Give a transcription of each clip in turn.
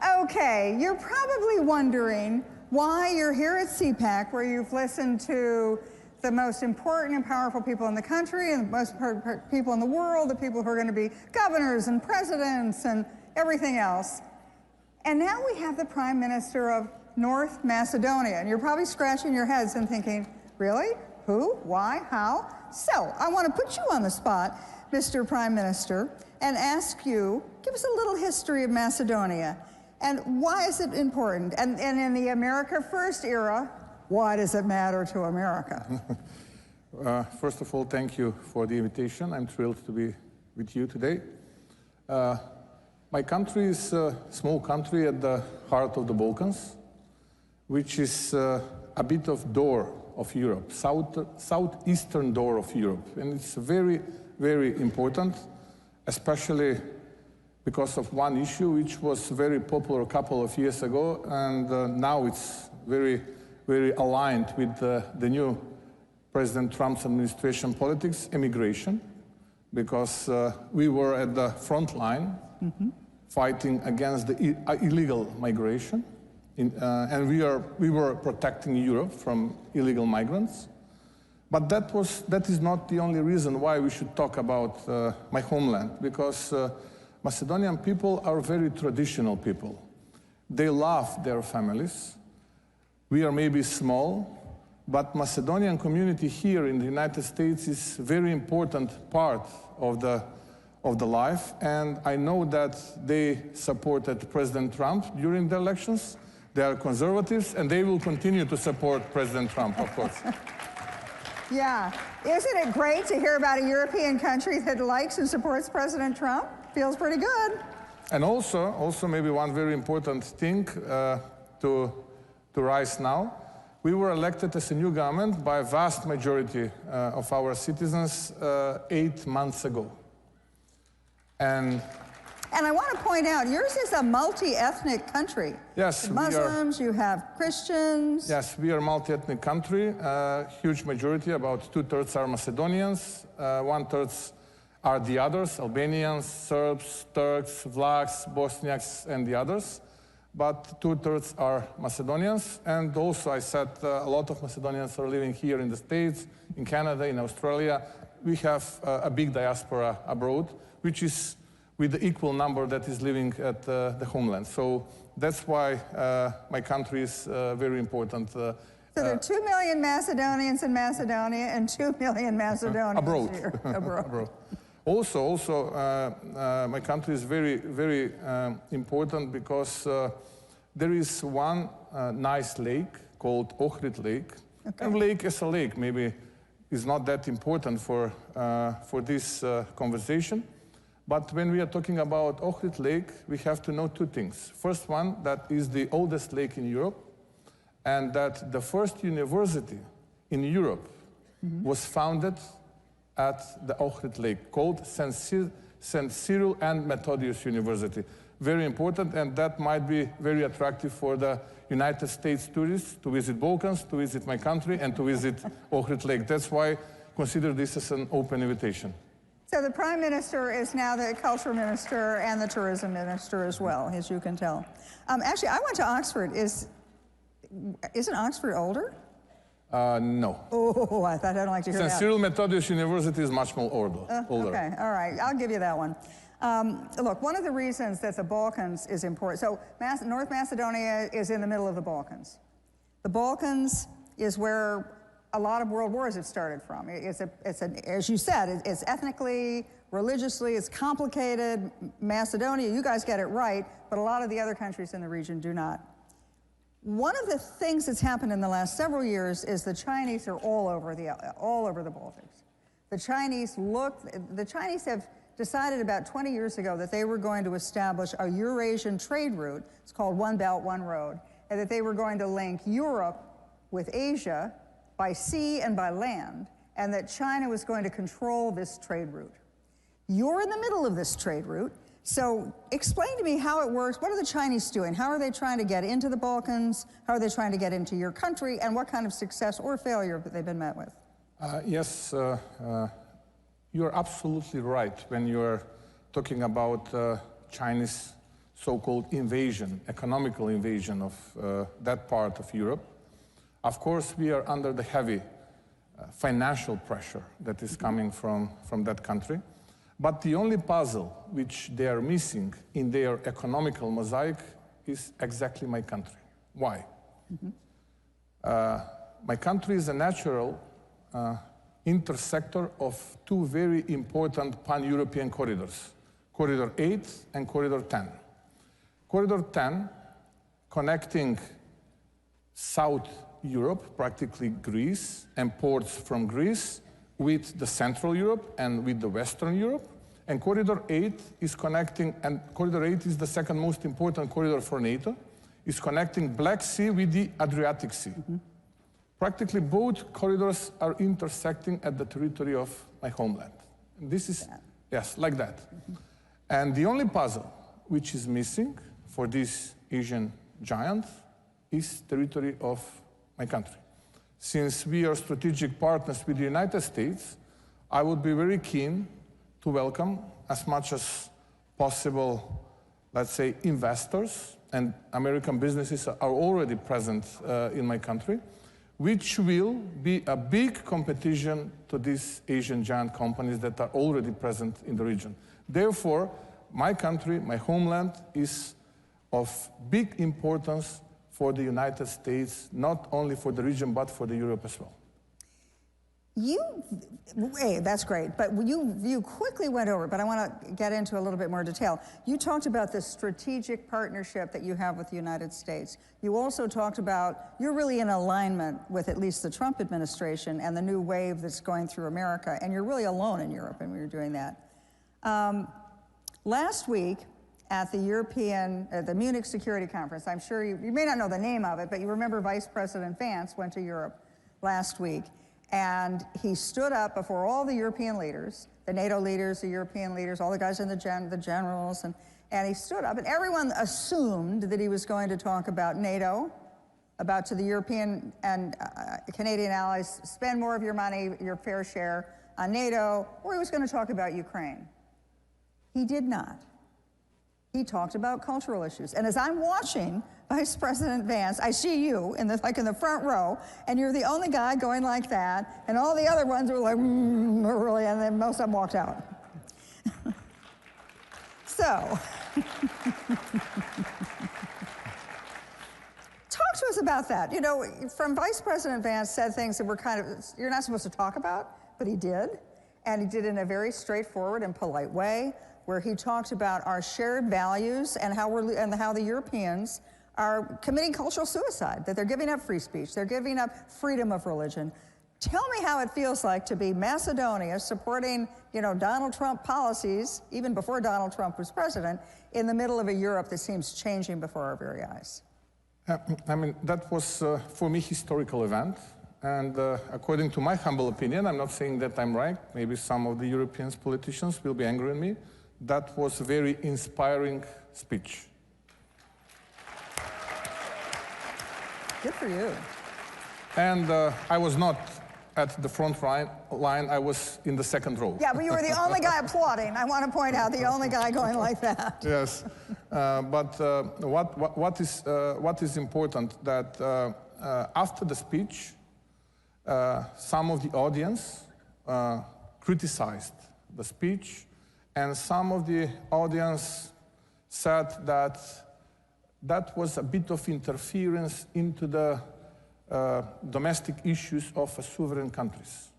Okay, you're probably wondering why you're here at CPAC, where you've listened to the most important and powerful people in the country and the most important people in the world, the people who are going to be governors and presidents and everything else. And now we have the Prime Minister of North Macedonia, and you're probably scratching your heads and thinking, really? Who? Why? How? So I want to put you on the spot, Mr. Prime Minister, and ask you, give us a little history of Macedonia. And why is it important? And in the America First era, why does it matter to America? First of all, thank you for the invitation. I'm thrilled to be with you today. My country is a small country at the heart of the Balkans, which is a bit of door of Europe, southeastern door of Europe. And it's very, very important, especially because of one issue which was very popular a couple of years ago, and now it's very, very aligned with the new President Trump's administration politics, immigration, because we were at the front line fighting against the illegal migration, and we were protecting Europe from illegal migrants. But that is not the only reason why we should talk about my homeland, because Macedonian people are very traditional people. They love their families. We are maybe small, but Macedonian community here in the United States is a very important part of the life, and I know that they supported President Trump during the elections. They are conservatives, and they will continue to support President Trump, of course. Yeah, isn't it great to hear about a European country that likes and supports President Trump? Feels pretty good. And also maybe one very important thing to rise now. We were elected as a new government by a vast majority of our citizens 8 months ago. And I want to point out, yours is a multi-ethnic country. Yes, Muslims, you have Christians. Yes, we are a multi-ethnic country. Huge majority, about 2/3 are Macedonians, 1/3 are the others, Albanians, Serbs, Turks, Vlachs, Bosniaks, and the others. But 2/3 are Macedonians. And also, I said, a lot of Macedonians are living here in the States, in Canada, in Australia. We have a big diaspora abroad, which is with the equal number that is living at the homeland. So that's why my country is very important. So there are 2 million Macedonians in Macedonia and 2 million Macedonians abroad. here. Abroad. Also, my country is very, very important because there is one nice lake called Ohrid Lake. Okay. And lake is a lake, maybe is not that important for this conversation. But when we are talking about Ohrid Lake, we have to know two things. First one, that is the oldest lake in Europe, and that the first university in Europe was founded at the Ohrid Lake, called St. Cyril and Methodius University. Very important, and that might be very attractive for the United States tourists to visit Balkans, to visit my country, and to visit Ohrid Lake. That's why I consider this as an open invitation. So the Prime Minister is now the Culture Minister and the Tourism Minister as well, as you can tell. Actually, I went to Oxford. Isn't Oxford older? No. Oh, I thought I'd like to hear that. St. Cyril Methodius University is much more older. Okay, all right, I'll give you that one. Look, one of the reasons that the Balkans is important, so North Macedonia is in the middle of the Balkans. The Balkans is where a lot of world wars have started from. As you said, it's ethnically, religiously, it's complicated. Macedonia, you guys get it right, but a lot of the other countries in the region do not. One of the things that's happened in the last several years is the Chinese are all over the Baltics. The Chinese have decided about 20 years ago that they were going to establish a Eurasian trade route. It's called One Belt, One Road, and that they were going to link Europe with Asia by sea and by land, and that China was going to control this trade route. You're in the middle of this trade route, so explain to me how it works. What are the Chinese doing? How are they trying to get into the Balkans? How are they trying to get into your country? And what kind of success or failure have they been met with? Yes, you're absolutely right when you're talking about Chinese so-called invasion, economical invasion of that part of Europe. Of course, we are under the heavy financial pressure that is coming from that country. But the only puzzle which they are missing in their economical mosaic is exactly my country. Why? My country is a natural intersector of two very important pan-European corridors, Corridor 8 and Corridor 10. Corridor 10, connecting South Europe, practically Greece, and ports from Greece with the Central Europe and with the Western Europe. And Corridor 8 is connecting, and Corridor 8 is the second most important corridor for NATO, is connecting Black Sea with the Adriatic Sea. Practically both corridors are intersecting at the territory of my homeland. And this is, yes, like that. And the only puzzle which is missing for this Asian giant is territory of my country. Since we are strategic partners with the United States, I would be very keen to welcome as much as possible, let's say, investors, and American businesses are already present in my country, which will be a big competition to these Asian giant companies that are already present in the region. Therefore, my country, my homeland, is of big importance for the United States, not only for the region, but for the Europe as well. Hey, that's great, but you quickly went over, but I want to get into a little bit more detail. You talked about the strategic partnership that you have with the United States. You also talked about you're really in alignment with at least the Trump administration and the new wave that's going through America, and you're really alone in Europe when you're doing that. Last week at the Munich Security Conference, I'm sure you may not know the name of it, but you remember Vice President Vance went to Europe last week. And he stood up before all the European leaders, the NATO leaders, the European leaders, all the guys in the generals, and he stood up, and everyone assumed that he was going to talk about NATO, about to the European and Canadian allies, spend more of your money, your fair share on NATO, or he was going to talk about Ukraine. He did not. He talked about cultural issues. And as I'm watching Vice President Vance, I see you in the front row, and you're the only guy going like that, and all the other ones were like, really, and then most of them walked out. So, talk to us about that. You know, from Vice President Vance said things that were kind of, you're not supposed to talk about, but he did. And he did it in a very straightforward and polite way, where he talked about our shared values and how the Europeans are committing cultural suicide, that they're giving up free speech, they're giving up freedom of religion. Tell me how it feels like to be Macedonia supporting, you know, Donald Trump policies, even before Donald Trump was president, in the middle of a Europe that seems changing before our very eyes. I mean, that was, for me, historical event. And according to my humble opinion, I'm not saying that I'm right, maybe some of the European politicians will be angry at me, that was a very inspiring speech. Good for you. And I was not at the front line, I was in the second row. Yeah, but you were the only guy applauding. I want to point out, the only guy going like that. Yes, but what is important that after the speech, some of the audience criticized the speech, and some of the audience said that that was a bit of interference into the domestic issues of sovereign countries.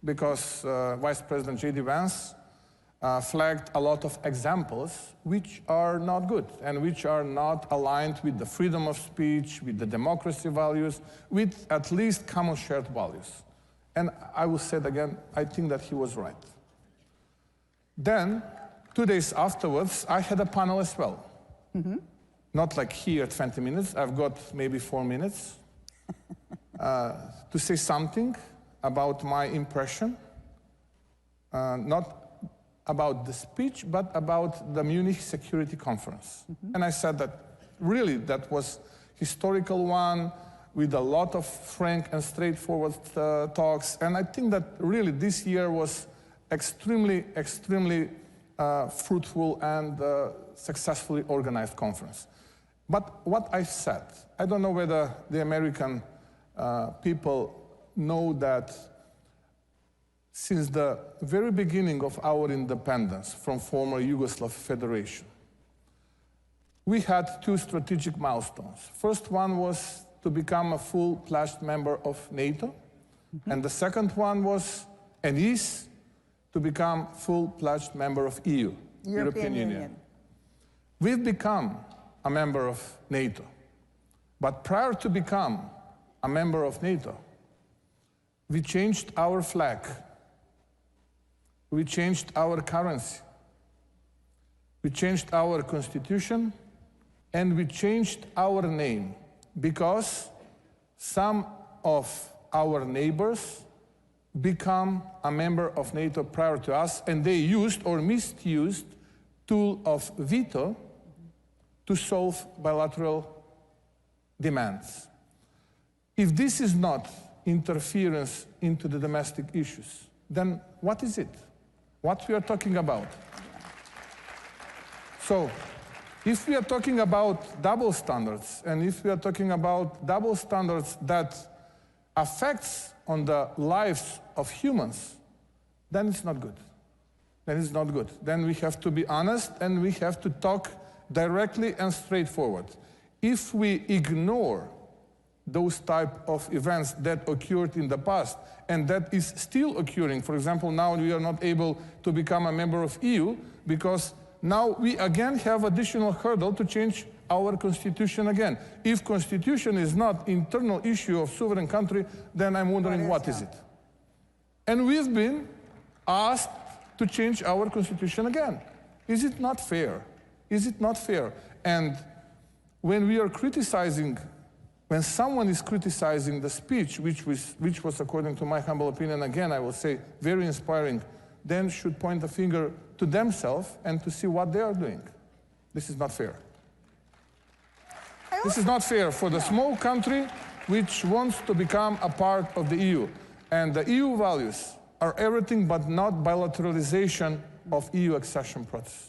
Because Vice President J.D. Vance flagged a lot of examples which are not good and which are not aligned with the freedom of speech, with the democracy values, with at least common shared values. And I will say it again, I think that he was right. Then, 2 days afterwards, I had a panel as well. Mm-hmm. Not like here, 20 minutes. I've got maybe 4 minutes to say something about my impression, not about the speech, but about the Munich Security Conference. Mm-hmm. And I said that really that was historical one with a lot of frank and straightforward talks. And I think that really this year was extremely fruitful and successfully organized conference. But what I've said, I don't know whether the American people know that since the very beginning of our independence from former Yugoslav Federation, we had two strategic milestones. First one was to become a full-fledged member of NATO, and the second one was, and is, to become full-fledged member of EU, European Union. We've become a member of NATO, but prior to become a member of NATO, we changed our flag, we changed our currency, we changed our constitution, and we changed our name because some of our neighbors become a member of NATO prior to us, and they used or misused tool of veto to solve bilateral demands. If this is not interference into the domestic issues, then what is it? What we are talking about? So, if we are talking about double standards, and if we are talking about double standards that affects on the lives of humans, then it's not good. Then it's not good. Then we have to be honest, and we have to talk directly and straightforward. If we ignore those type of events that occurred in the past and that is still occurring, for example, now we are not able to become a member of EU because now we again have additional hurdle to change our constitution again. If constitution is not internal issue of sovereign country, then I'm wondering what is it? And we've been asked to change our constitution again. Is it not fair? Is it not fair? And when we are criticizing, when someone is criticizing the speech, which was, according to my humble opinion, again, I will say, very inspiring, then should point the finger to themselves and to see what they are doing. This is not fair. This is not fair for the small country which wants to become a part of the EU. And the EU values are everything but not bilateralization of EU accession process.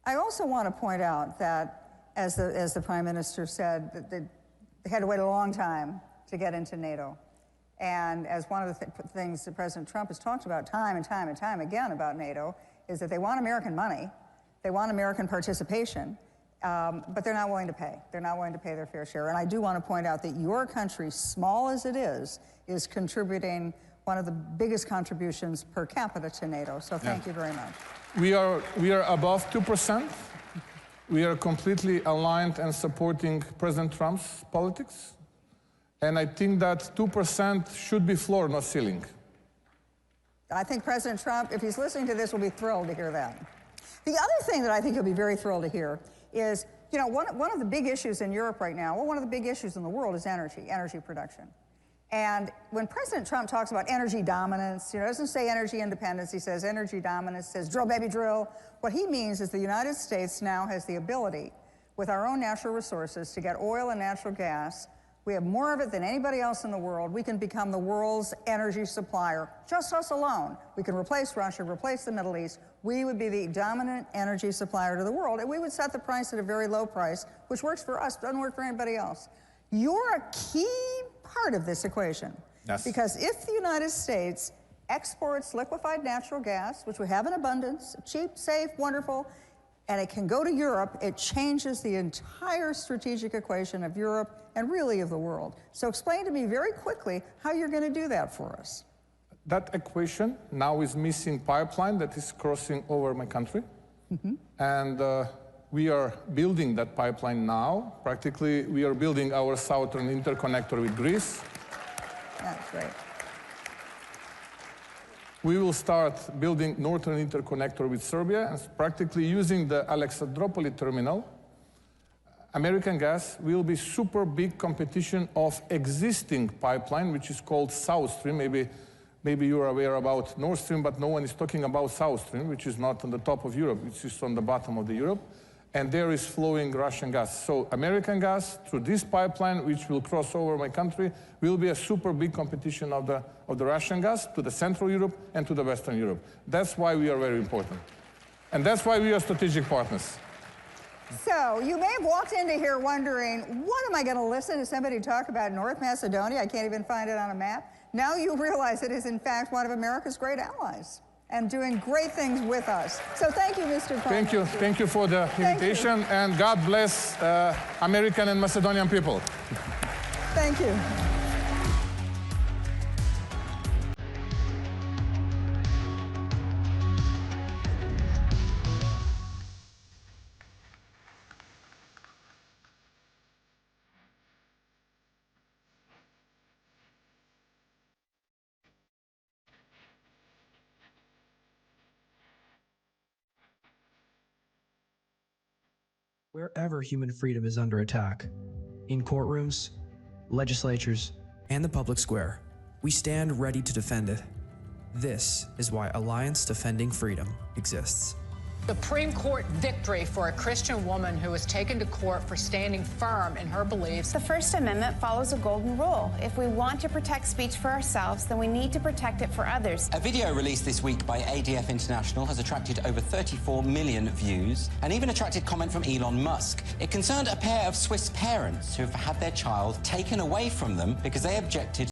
I also want to point out that, as the Prime Minister said, that they had to wait a long time to get into NATO. And as one of the things that President Trump has talked about time and time and time again about NATO is that they want American money, they want American participation, but they're not willing to pay. They're not willing to pay their fair share. And I do want to point out that your country, small as it is contributing one of the biggest contributions per capita to NATO. So thank you very much. We are above 2%. We are completely aligned and supporting President Trump's politics. And I think that 2% should be floor, not ceiling. I think President Trump, if he's listening to this, will be thrilled to hear that. The other thing that I think he'll be very thrilled to hear is, you know, one of the big issues in Europe right now, well, one of the big issues in the world is energy production. And when President Trump talks about energy dominance, you know, doesn't say energy independence, he says energy dominance, says drill, baby, drill. What he means is the United States now has the ability, with our own natural resources, to get oil and natural gas. We have more of it than anybody else in the world. We can become the world's energy supplier, just us alone. We can replace Russia, replace the Middle East. We would be the dominant energy supplier to the world, and we would set the price at a very low price, which works for us, doesn't work for anybody else. You're a key part of this equation. Yes. Because if the United States exports liquefied natural gas, which we have in abundance, cheap, safe, wonderful, and it can go to Europe, it changes the entire strategic equation of Europe and really of the world. So explain to me very quickly how you're going to do that for us. That equation now is missing pipeline that is crossing over my country. And we are building that pipeline now. Practically, we are building our southern interconnector with Greece. That's great. We will start building northern interconnector with Serbia, and practically using the Alexandropoli terminal. American gas will be super big competition of existing pipeline, which is called South Stream. Maybe you're aware about Nord Stream, but no one is talking about South Stream, which is not on the top of Europe, it's just on the bottom of the Europe. And there is flowing Russian gas. So American gas through this pipeline, which will cross over my country, will be a super big competition of the Russian gas to the Central Europe and to the Western Europe. That's why we are very important. And that's why we are strategic partners. So you may have walked into here wondering, what am I going to listen to somebody talk about North Macedonia? I can't even find it on a map. Now you realize it is, in fact, one of America's great allies and doing great things with us. So thank you, Mr. Prime Minister. Thank you for the invitation, and God bless American and Macedonian people. Thank you. Wherever human freedom is under attack, in courtrooms, legislatures, and the public square, we stand ready to defend it. This is why Alliance Defending Freedom exists. Supreme Court victory for a Christian woman who was taken to court for standing firm in her beliefs. The First Amendment follows a golden rule. If we want to protect speech for ourselves, then we need to protect it for others. A video released this week by ADF International has attracted over 34 million views and even attracted comment from Elon Musk. It concerned a pair of Swiss parents who have had their child taken away from them because they objected